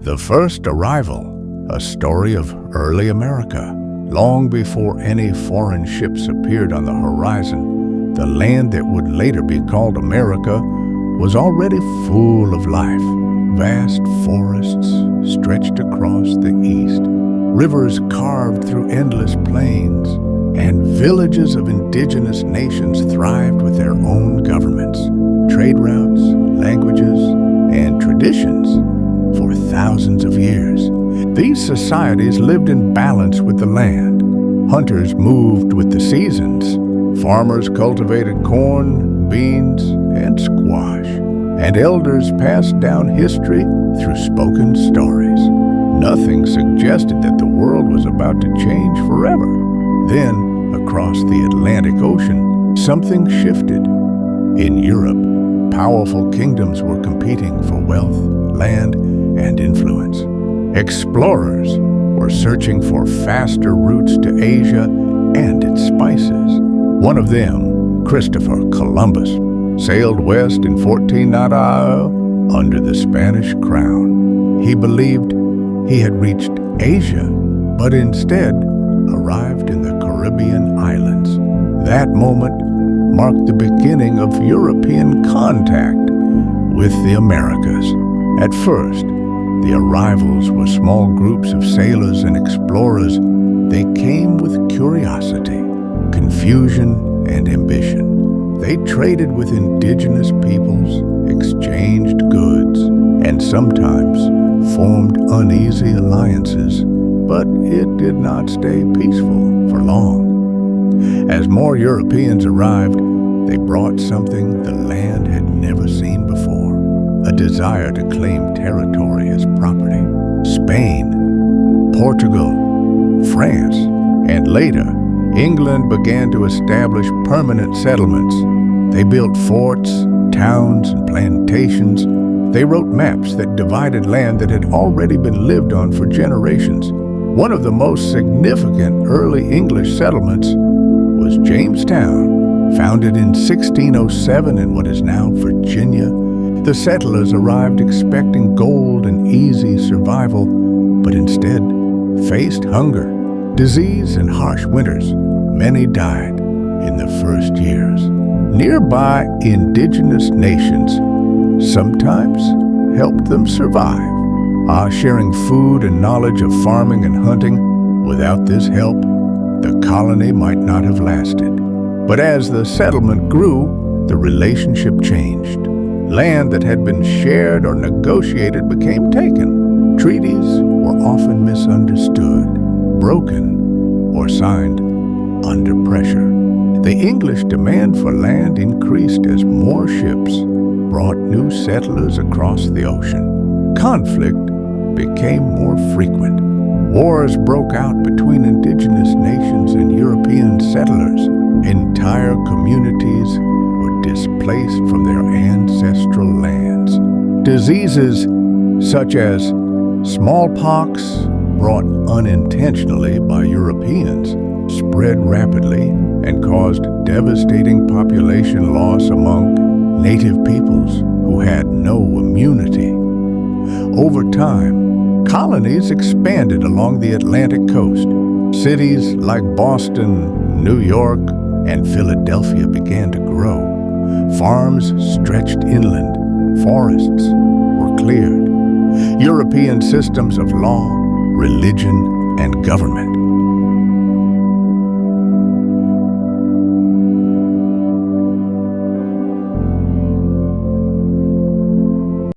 The First Arrival, a story of early America. Long before any foreign ships appeared on the horizon, the land that would later be called America was already full of life. Vast forests stretched across the east, rivers carved through endless plains, and villages of indigenous nations thrived with their own governments, trade routes, languages, and traditions for thousands of years. These societies lived in balance with the land. Hunters moved with the seasons. Farmers cultivated corn, beans, and squash. And elders passed down history through spoken stories. Nothing suggested that the world was about to change forever. Then, across the Atlantic Ocean, something shifted. In Europe, powerful kingdoms were competing for wealth, land, and influence. Explorers were searching for faster routes to Asia and its spices. One of them, Christopher Columbus, sailed west in 1490 under the Spanish crown. He believed he had reached Asia, but instead arrived in the Caribbean islands. That moment marked the beginning of European contact with the Americas. At first, the arrivals were small groups of sailors and explorers. They came with curiosity, confusion, and ambition. They traded with indigenous peoples, exchanged goods, and sometimes formed uneasy alliances. But it did not stay peaceful for long. As more Europeans arrived, they brought something the land had never seen before. A desire to claim territory as property. Spain, Portugal, France, and later, England began to establish permanent settlements. They built forts, towns, and plantations. They wrote maps that divided land that had already been lived on for generations. One of the most significant early English settlements was Jamestown, founded in 1607 in what is now Virginia. The settlers arrived expecting gold and easy survival, but instead faced hunger, disease, and harsh winters. Many died in the first years. Nearby indigenous nations sometimes helped them survive, sharing food and knowledge of farming and hunting. Without this help, the colony might not have lasted. But as the settlement grew, the relationship changed. Land that had been shared or negotiated became taken. Treaties were often misunderstood, broken, or signed under pressure. The English demand for land increased as more ships brought new settlers across the ocean. Conflict became more frequent. Wars broke out between indigenous nations and European settlers. Entire communities were displaced from their ancestral lands. Diseases such as smallpox, brought unintentionally by Europeans, spread rapidly and caused devastating population loss among native peoples who had no immunity. Over time, colonies expanded along the Atlantic coast. Cities like Boston, New York, and Philadelphia began to grow. Farms stretched inland. Forests were cleared. European systems of law, religion, and government